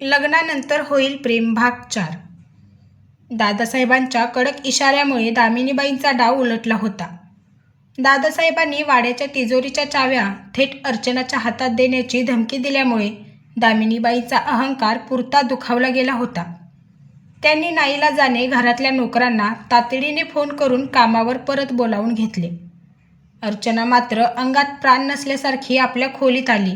लग्नानंतर होईल प्रेम भाग 4. दादासाहेबांच्या कडक इशाऱ्यामुळे दामिनीबाईंचा डाव उलटला होता. दादासाहेबांनी वाड्याच्या तिजोरीच्या चाव्या थेट अर्चनाच्या हातात देण्याची धमकी दिल्यामुळे दामिनीबाईंचा अहंकार पुरता दुखावला गेला होता. त्यांनी नाईलाजाने घरातल्या नोकरांना तातडीने फोन करून कामावर परत बोलावून घेतले. अर्चना मात्र अंगात प्राण नसल्यासारखी आपल्या खोलीत आली.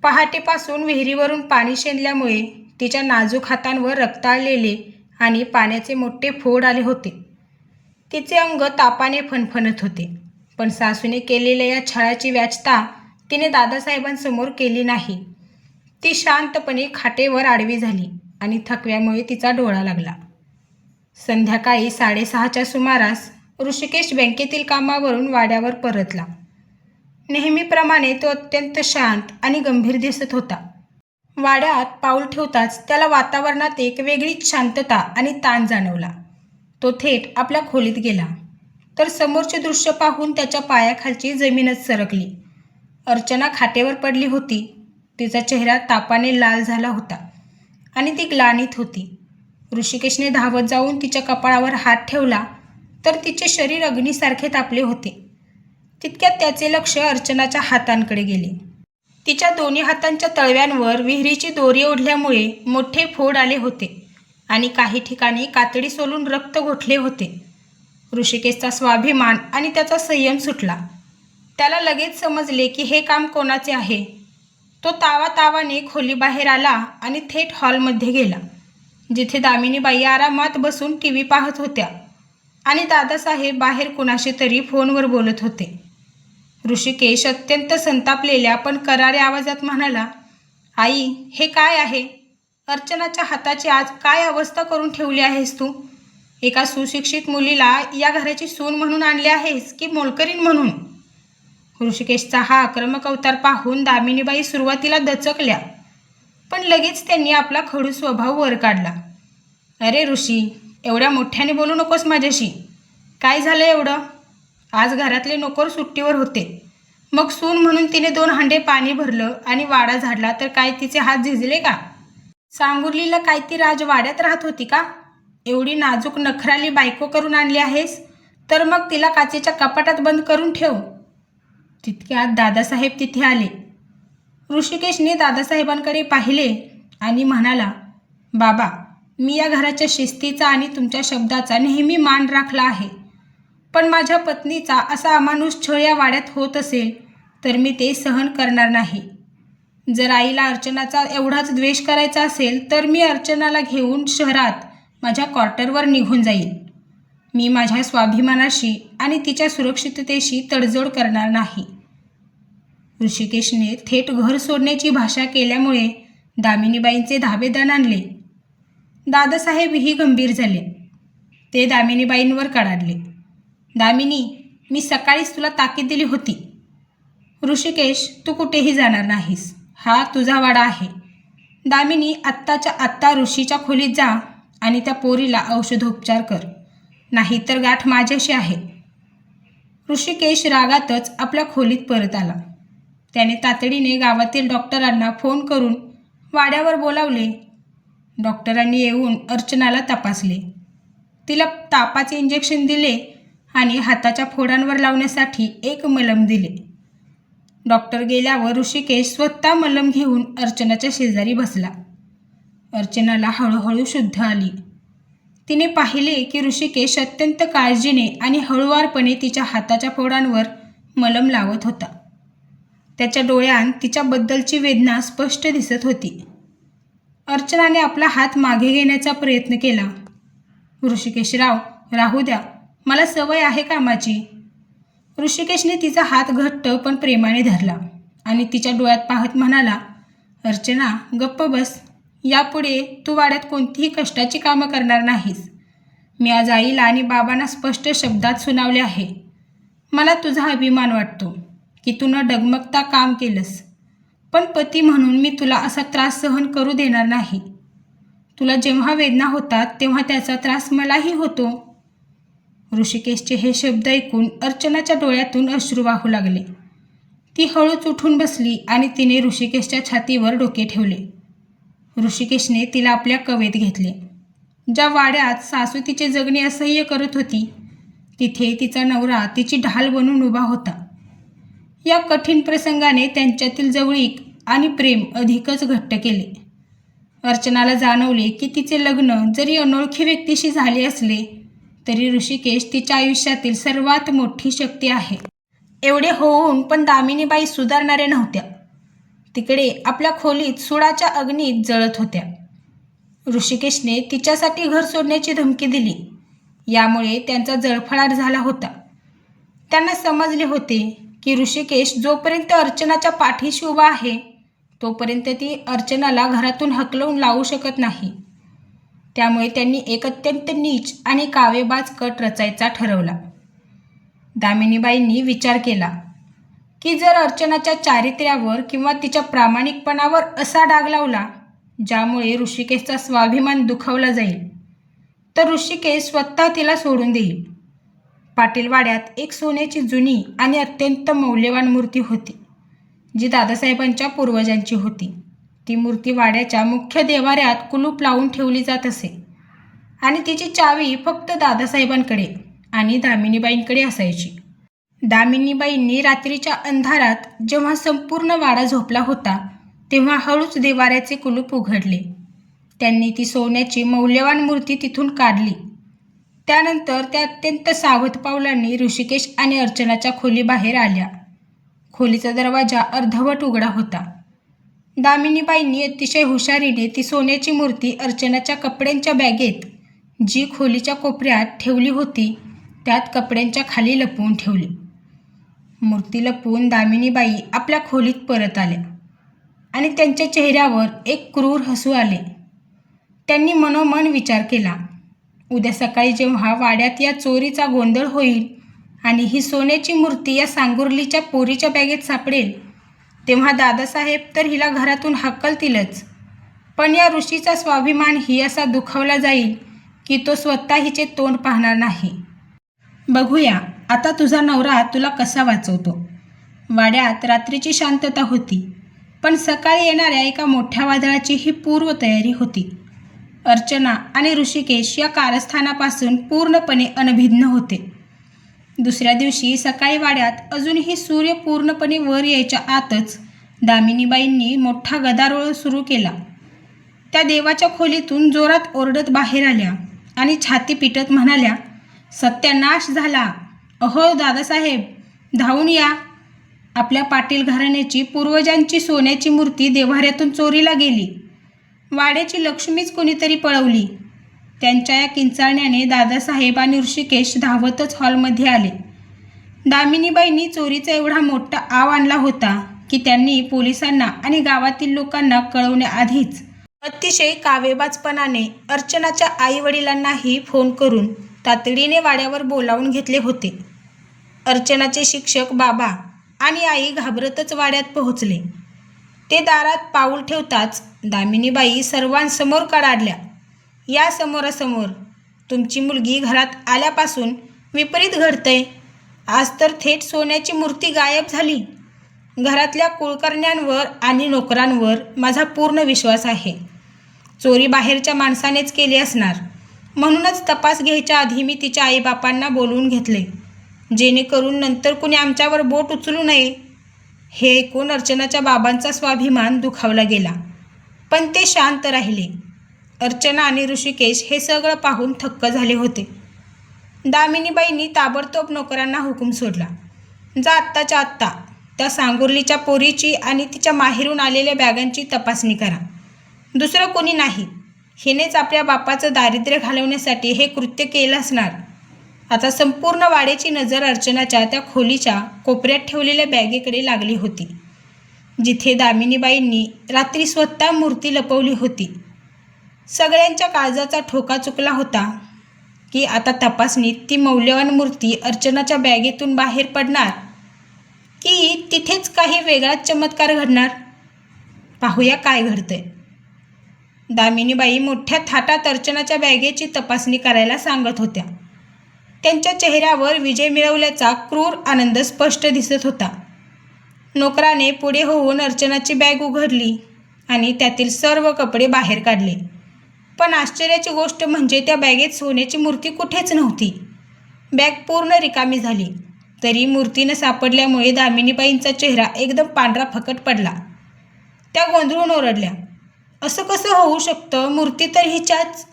पहाटेपासून विहिरीवरून पाणी शेंदल्यामुळे तिच्या नाजूक हातांवर रक्ताळलेले आणि पाण्याचे मोठे फोड आले होते. तिचे अंग तापाने फणफणत होते, पण सासूने केलेल्या या छळाची व्याजता तिने दादासाहेबांसमोर केली नाही. ती शांतपणे खाटेवर आडवी झाली आणि थकव्यामुळे तिचा डोळा लागला. संध्याकाळी 6:30च्या सुमारास ऋषिकेश बँकेतील कामावरून वाड्यावर परतला. नेहमीप्रमाणे तो अत्यंत शांत आणि गंभीर दिसत होता. वाड्यात पाऊल ठेवताच त्याला वातावरणात एक वेगळीच शांतता आणि ताण जाणवला. तो थेट आपल्या खोलीत गेला तर समोरचे दृश्य पाहून त्याच्या पायाखालची जमीनच सरकली. अर्चना खाटेवर पडली होती. तिचा चेहरा तापाने लाल झाला होता आणि ती ग्लानीत होती. ऋषिकेशने धावत जाऊन तिच्या कपाळावर हात ठेवला तर तिचे शरीर अग्नीसारखे तापले होते. तितक्यात त्याचे लक्ष अर्चनाच्या हातांकडे गेले. तिच्या दोन्ही हातांच्या तळव्यांवर विहिरीची दोरी ओढल्यामुळे मोठे फोड आले होते आणि काही ठिकाणी कातडी सोलून रक्त गोठले होते. ऋषिकेशचा स्वाभिमान आणि त्याचा संयम सुटला. त्याला लगेच समजले की हे काम कोणाचे आहे. तो तावातावाने खोलीबाहेर आला आणि थेट हॉलमध्ये गेला, जिथे दामिनीबाई आरामात बसून टीव्ही पाहत होत्या आणि दादासाहेब बाहेर कुणाशी तरी फोनवर बोलत होते. ऋषिकेश अत्यंत संतापलेल्या पण कराऱ्या आवाजात म्हणाला, "आई, हे काय आहे? अर्चनाच्या हाताची आज काय अवस्था करून ठेवली आहेस तू? एका सुशिक्षित मुलीला या घराची सून म्हणून आणले आहेस की मोलकरीण म्हणून?" ऋषिकेशचा हा आक्रमक अवतार पाहून दामिनीबाई सुरुवातीला दचकल्या, पण लगेच त्यांनी आपला खडू स्वभाव वर काढला. "अरे ऋषी, एवढ्या मोठ्याने बोलू नकोस माझ्याशी. काय झालं एवढं? आज घरातले नोकर सुट्टीवर होते. मग सून म्हणून तिने 2 हांडे पाणी भरलं आणि वाडा झाडला तर काय तिचे हात झिजले का? सांगुर्लीला काय ती राजवाड्यात राहत होती का? एवढी नाजूक नखराली बायको करून आणली आहेस तर मग तिला काचेच्या कपाटात बंद करून ठेव." तितक्यात दादासाहेब तिथे आले. ऋषिकेशने दादासाहेबांकडे पाहिले आणि म्हणाला, "बाबा, मी या घराच्या शिस्तीचा आणि तुमच्या शब्दाचा नेहमी मान राखला आहे, पण माझ्या पत्नीचा असा अमानुष छळ या वाड्यात होत असेल तर मी ते सहन करणार नाही. जर आईला अर्चनाचा एवढाच द्वेष करायचा असेल तर मी अर्चनाला घेऊन शहरात माझ्या क्वार्टरवर निघून जाईल. मी माझ्या स्वाभिमानाशी आणि तिच्या सुरक्षिततेशी तडजोड करणार नाही." ऋषिकेशने थेट घर सोडण्याची भाषा केल्यामुळे दामिनीबाईंचे धाबे दणाणले. दादासाहेबही गंभीर झाले. ते दामिनीबाईंवर कडाडले. "दामिनी, मी सकाळीच तुला ताकीद दिली होती. ऋषिकेश, तू कुठेही जाणार नाहीस. हा तुझा वाडा आहे. दामिनी, आत्ताच्या आत्ता ऋषीच्या खोलीत जा आणि त्या पोरीला औषधोपचार कर, नाहीतर गाठ माझ्याशी आहे." ऋषिकेश रागातच आपल्या खोलीत परत आला. त्याने तातडीने गावातील डॉक्टरांना फोन करून वाड्यावर बोलावले. डॉक्टरांनी येऊन अर्चनाला तपासले. तिला तापाचे इंजेक्शन दिले आणि हाताच्या फोडांवर लावण्यासाठी एक मलम दिले. डॉक्टर गेल्यावर ऋषिकेश स्वतः मलम घेऊन अर्चनाच्या शेजारी बसला. अर्चनाला हळूहळू शुद्ध आली. तिने पाहिले की ऋषिकेश अत्यंत काळजीने आणि हळुवारपणे तिच्या हाताच्या फोडांवर मलम लावत होता. त्याच्या डोळ्यांत तिच्याबद्दलची वेदना स्पष्ट दिसत होती. अर्चनाने आपला हात मागे घेण्याचा प्रयत्न केला. "ऋषिकेशराव, राहू द्या, मला सवय आहे कामाची." ऋषिकेशने तिचा हात घट्ट पण प्रेमाने धरला आणि तिच्या डोळ्यात पाहत म्हणाला, "अर्चना, गप्प बस. यापुढे तू वाड्यात कोणतीही कष्टाची कामं करणार नाहीस. मी आज आईला आणि बाबांना स्पष्ट शब्दात सुनावले आहे. मला तुझा अभिमान वाटतो की तू न डगमगता काम केलंस, पण पती म्हणून मी तुला असा त्रास सहन करू देणार नाही. तुला जेव्हा वेदना होतात तेव्हा त्याचा त्रास मलाही होतो." ऋषिकेशचे हे शब्द ऐकून अर्चनाच्या डोळ्यातून अश्रू वाहू लागले. ती हळूच उठून बसली आणि तिने ऋषिकेशच्या छातीवर डोके ठेवले. ऋषिकेशने तिला आपल्या कवेत घेतले. ज्या वाड्यात सासू तिचे जगणे असह्य करत होती, तिथे तिचा नवरा तिची ढाल बनून उभा होता. या कठीण प्रसंगाने त्यांच्यातील जवळीक आणि प्रेम अधिकच घट्ट केले. अर्चनाला जाणवले की तिचे लग्न जरी अनोळखी व्यक्तीशी झाले असले तरी ऋषिकेश तिच्या आयुष्यातील सर्वात मोठी शक्ती आहे. एवढे होऊन पण दामिनीबाई सुधारणाऱ्या नव्हत्या. तिकडे आपल्या खोलीत सुडाच्या अग्नीत जळत होत्या. ऋषिकेशने तिच्यासाठी घर सोडण्याची धमकी दिली. यामुळे त्यांचा जळफळाट झाला होता. त्यांना समजले होते की ऋषिकेश जोपर्यंत अर्चनाच्या पाठीशी उभा आहे तोपर्यंत ती अर्चनाला घरातून हकलवून लावू शकत नाही. त्यामुळे त्यांनी एक अत्यंत नीच आणि कावेबाज कट रचायचा ठरवला. दामिनीबाईंनी विचार केला की जर अर्चनाच्या चारित्र्यावर किंवा तिच्या प्रामाणिकपणावर असा डाग लावला ज्यामुळे ऋषिकेशचा स्वाभिमान दुखावला जाईल तर ऋषिकेश स्वतः तिला सोडून देईल. पाटीलवाड्यात एक सोन्याची जुनी आणि अत्यंत मौल्यवान मूर्ती होती जी दादासाहेबांच्या पूर्वजांची होती. ती मूर्ती वाड्याच्या मुख्य देवाऱ्यात कुलूप लावून ठेवली जात असे आणि तिची चावी फक्त दादासाहेबांकडे आणि दामिनीबाईंकडे असायची. दामिनीबाईंनी रात्रीच्या अंधारात जेव्हा संपूर्ण वाडा झोपला होता तेव्हा हळूच देवाऱ्याचे कुलूप उघडले. त्यांनी ती सोन्याची मौल्यवान मूर्ती तिथून काढली. त्यानंतर त्या अत्यंत सावध पावलांनी ऋषिकेश आणि अर्चनाच्या खोलीबाहेर आल्या. खोलीचा दरवाजा अर्धवट उघडा होता. दामिनीबाईंनी अतिशय हुशारीने ती सोन्याची मूर्ती अर्चनाच्या कपड्यांच्या बॅगेत जी खोलीच्या कोपऱ्यात ठेवली होती त्यात कपड्यांच्या खाली लपवून ठेवली. मूर्ती लपवून दामिनीबाई आपल्या खोलीत परत आल्या आणि त्यांच्या चेहऱ्यावर एक क्रूर हसू आले. त्यांनी मनोमन विचार केला, उद्या सकाळी जेव्हा वाड्यात या चोरीचा गोंधळ होईल आणि ही सोन्याची मूर्ती या सांगुर्लीच्या पोरीच्या बॅगेत सापडेल तेव्हा दादासाहेब तर हिला घरातून हाकलतीलच, पण या ऋषीचा स्वाभिमान ही असा दुखावला जाईल की तो स्वतः हिचे तोंड पाहणार नाही. बघूया आता तुझा नवरा तुला कसा वाचवतो. वाड्यात रात्रीची शांतता होती, पण सकाळी येणाऱ्या एका मोठ्या वादळाची ही पूर्वतयारी होती. अर्चना आणि ऋषिकेश या कारस्थानापासून पूर्णपणे अनभिज्ञ होते. दुसऱ्या दिवशी सकाळी वाड्यात अजूनही सूर्य पूर्णपणे वर यायच्या आतच दामिनीबाईंनी मोठा गदारोळ सुरू केला. त्या देवाच्या खोलीतून जोरात ओरडत बाहेर आल्या आणि छाती पिटत म्हणाल्या, सत्यानाश झाला. अहो दादासाहेब, धावून या. आपल्या पाटील घराण्याची पूर्वजांची सोन्याची मूर्ती देव्हाऱ्यातून चोरीला गेली. वाड्याची लक्ष्मीच कोणीतरी पळवली. त्यांच्या या किंचाळण्याने दादासाहेब आणि ऋषिकेश धावतच हॉलमध्ये आले. दामिनीबाईंनी चोरीचा एवढा मोठा आव आणला होता की त्यांनी पोलिसांना आणि गावातील लोकांना कळवण्याआधीच अतिशय कावेबाजपणाने अर्चनाच्या आईवडिलांनाही फोन करून तातडीने वाड्यावर बोलावून घेतले होते. अर्चनाचे शिक्षक बाबा आणि आई घाबरतच वाड्यात पोहोचले. ते दारात पाऊल ठेवताच दामिनीबाई सर्वांसमोर कडाडल्या, या समोरासमोर. तुमची मुलगी घरात आल्यापासून विपरीत घडतंय. आज तर थेट सोन्याची मूर्ती गायब झाली. घरातल्या कुळकर्ण्यांवर आणि नोकरांवर माझा पूर्ण विश्वास आहे. चोरी बाहेरच्या माणसानेच केली असणार. म्हणूनच तपास घ्यायच्या आधी मी तिच्या आईबापांना बोलवून घेतले, जेणेकरून नंतर कुणी आमच्यावर बोट उचलू नये. हे ऐकून अर्चनाच्या बाबांचा स्वाभिमान दुखावला गेला, पण ते शांत राहिले. अर्चना आणि ऋषिकेश हे सगळं पाहून थक्क झाले होते. दामिनीबाईंनी ताबडतोब नोकरांना हुकूम सोडला, जा आत्ताच्या आत्ता त्या सांगुर्लीच्या पोरीची आणि तिच्या माहेरून आलेल्या बॅगांची तपासणी करा. दुसरं कोणी नाही. हिनेच आपल्या बापाचं दारिद्र्य घालवण्यासाठी हे कृत्य केलं असणार. आता संपूर्ण वाड्याची नजर अर्चनाच्या त्या खोलीच्या कोपऱ्यात ठेवलेल्या बॅगेकडे लागली होती, जिथे दामिनीबाईंनी रात्री स्वतः मूर्ती लपवली होती. सगळ्यांच्या काळजाचा ठोका चुकला होता की आता तपासणीत ती मौल्यवान मूर्ती अर्चनाच्या बॅगेतून बाहेर पडणार की तिथेच काही वेगळाच चमत्कार घडणार. पाहूया काय घडतंय. दामिनीबाई मोठ्या थाटात अर्चनाच्या बॅगेची तपासणी करायला सांगत होत्या. त्यांच्या चेहऱ्यावर विजय मिळवल्याचा क्रूर आनंद स्पष्ट दिसत होता. नोकराने पुढे होऊन अर्चनाची बॅग उघडली आणि त्यातील सर्व कपडे बाहेर काढले. पण आश्चर्याची गोष्ट म्हणजे त्या बॅगेत सोन्याची मूर्ती कुठेच नव्हती. बॅग पूर्ण रिकामी झाली. तरी मूर्ती न सापडल्यामुळे दामिनीबाईंचा चेहरा एकदम पांढरा फकट पडला. त्या गोंधळून ओरडल्या, असं कसं होऊ शकतं? मूर्ती तर हिच्याच.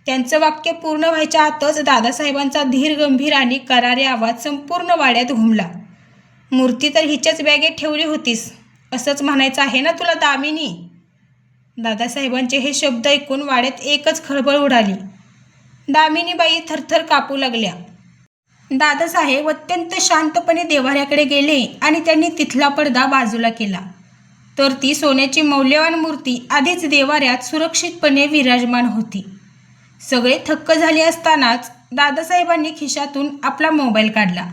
त्यांचं वाक्य पूर्ण व्हायच्या आतच दादासाहेबांचा धीर गंभीर आणि करारी आवाज संपूर्ण वाड्यात घुमला. मूर्ती तर हिच्याच बॅगेत ठेवली होतीस असंच म्हणायचं आहे ना तुला दामिनी? दादासाहेबांचे हे शब्द ऐकून वाड्यात एकच खळबळ उडाली. दामिनीबाई थरथर कापू लागल्या. दादासाहेब अत्यंत शांतपणे देव्हाऱ्याकडे गेले आणि त्यांनी तिथला पडदा बाजूला केला. तर ती सोन्याची मौल्यवान मूर्ती आधीच देव्हाऱ्यात सुरक्षितपणे विराजमान होती. सगळे थक्क झाले असतानाच दादासाहेबांनी खिशातून आपला मोबाईल काढला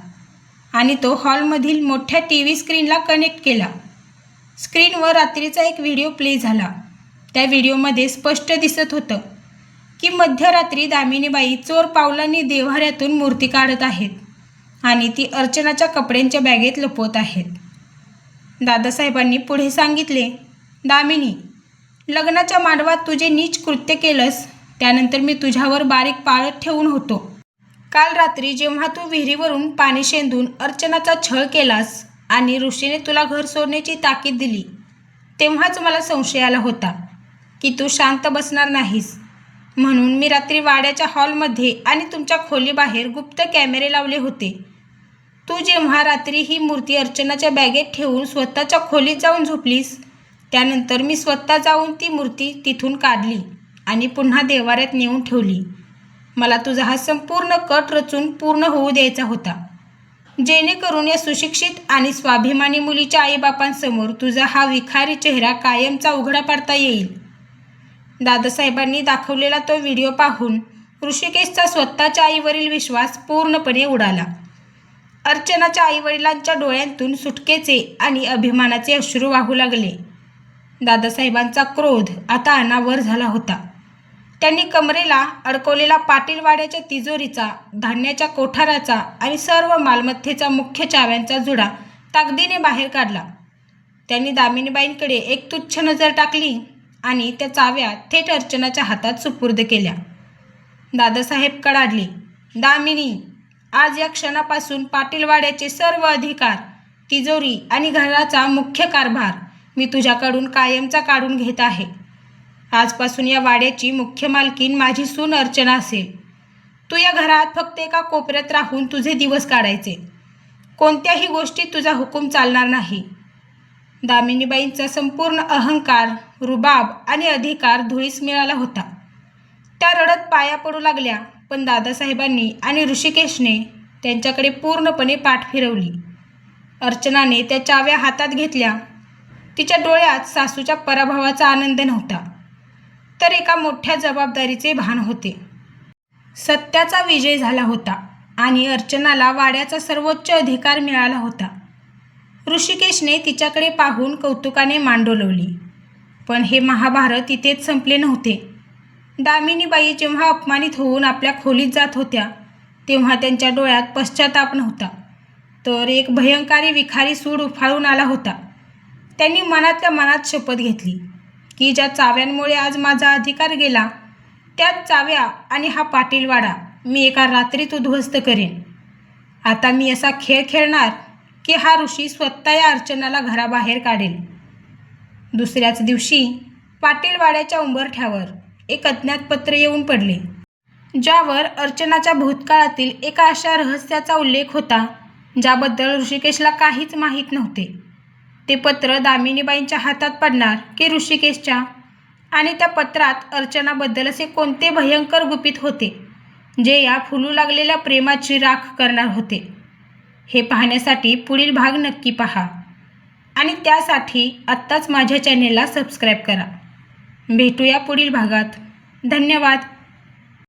आणि तो हॉलमधील मोठ्या TV स्क्रीनला कनेक्ट केला. स्क्रीनवर रात्रीचा एक व्हिडिओ प्ले झाला. त्या व्हिडिओमध्ये स्पष्ट दिसत होतं की मध्यरात्री दामिनीबाई चोर पावलांनी देव्हाऱ्यातून मूर्ती काढत आहेत आणि ती अर्चनाच्या कपड्यांच्या बॅगेत लपवत आहेत. दादासाहेबांनी पुढे सांगितले, दामिनी, लग्नाच्या मांडवात तुझे नीच कृत्य केलंस त्यानंतर मी तुझ्यावर बारीक पाळत ठेवून होतो. काल रात्री जेव्हा तू विहिरीवरून पाणी शेंदून अर्चनाचा छळ केलास आणि ऋषीने तुला घर सोडण्याची ताकीद दिली, तेव्हाच मला संशय आला होता की तू शांत बसणार नाहीस. म्हणून मी रात्री वाड्याच्या हॉलमध्ये आणि तुमच्या खोलीबाहेर गुप्त कॅमेरे लावले होते. तू जेव्हा रात्री ही मूर्ती अर्चनाच्या बॅगेत ठेवून स्वतःच्या खोलीत जाऊन झोपलीस, त्यानंतर मी स्वतः जाऊन ती मूर्ती तिथून काढली आणि पुन्हा देव्हाऱ्यात नेऊन ठेवली. मला तुझा हा संपूर्ण कट रचून पूर्ण होऊ द्यायचा होता, जेणेकरून या सुशिक्षित आणि स्वाभिमानी मुलीच्या आईबापांसमोर तुझा हा विखारी चेहरा कायमचा उघडा पाडता येईल. दादासाहेबांनी दाखवलेला तो व्हिडिओ पाहून ऋषिकेशचा स्वतःच्या आईवरील विश्वास पूर्णपणे उडाला. अर्चनाच्या आईवडिलांच्या डोळ्यांतून सुटकेचे आणि अभिमानाचे अश्रू वाहू लागले. दादासाहेबांचा क्रोध आता अनावर झाला होता. त्यांनी कमरेला अडकवलेला पाटील वाड्याच्या तिजोरीचा, धान्याच्या कोठाराचा आणि सर्व मालमत्तेचा मुख्य चाव्यांचा जुडा ताकदीने बाहेर काढला. त्यांनी दामिनीबाईंकडे एक तुच्छ नजर टाकली आणि त्या चाव्या थेट अर्चनाच्या हातात सुपूर्द केल्या. दादासाहेब कडाडले, दामिनी, आज या क्षणापासून पाटील वाड्याचे सर्व अधिकार, तिजोरी आणि घराचा मुख्य कारभार मी तुझ्याकडून कायमचा काढून घेत आहे. आजपासून या वाड्याची मुख्य मालकीण माझी सून अर्चना असेल. तू या घरात फक्त एका कोपऱ्यात राहून तुझे दिवस काढायचे. कोणत्याही गोष्टीत तुझा हुकूम चालणार नाही. दामिनीबाईंचा संपूर्ण अहंकार, रुबाब आणि अधिकार धुळीस मिळाला होता. त्या रडत पाया पडू लागल्या, पण दादासाहेबांनी आणि ऋषिकेशने त्यांच्याकडे पूर्णपणे पाठ फिरवली. अर्चनाने त्या चाव्या हातात घेतल्या. तिच्या डोळ्यात सासूच्या पराभवाचा आनंद नव्हता, तर एका मोठ्या जबाबदारीचे भान होते. सत्याचा विजय झाला होता आणि अर्चनाला वाड्याचा सर्वोच्च अधिकार मिळाला होता. ऋषिकेशने तिच्याकडे पाहून कौतुकाने मान डोलवली. पण हे महाभारत इथेच संपले नव्हते. दामिनीबाई जेव्हा अपमानित होऊन आपल्या खोलीत जात होत्या, तेव्हा त्यांच्या डोळ्यात पश्चाताप नव्हता, तर एक भयंकारी विखारी सूड उफाळून आला होता. त्यांनी मनातल्या मनात शपथ घेतली की ज्या चाव्यांमुळे आज माझा अधिकार गेला, त्याच चाव्या आणि हा पाटीलवाडा मी एका रात्रीत उद्ध्वस्त करेन. आता मी असा खेळ खेळणार की हा ऋषी स्वतः या अर्चनाला घराबाहेर काढेल. दुसऱ्याच दिवशी पाटीलवाड्याच्या उंबरठ्यावर एक अज्ञात पत्र येऊन पडले, ज्यावर अर्चनाच्या भूतकाळातील एका अशा रहस्याचा उल्लेख होता ज्याबद्दल ऋषिकेशला काहीच माहीत नव्हते. ते पत्र दामिनीबाईंच्या हातात पडणार की ऋषिकेशच्या, आणि त्या पत्रात अर्चनाबद्दल असे कोणते भयंकर गुपित होते जे या फुलू लागलेल्या प्रेमाची राख करणार होते, हे पाहण्यासाठी पुढील भाग नक्की पहा आणि त्यासाठी आत्ताच माझ्या चॅनेलला सबस्क्राईब करा. भेटूया पुढील भागात. धन्यवाद.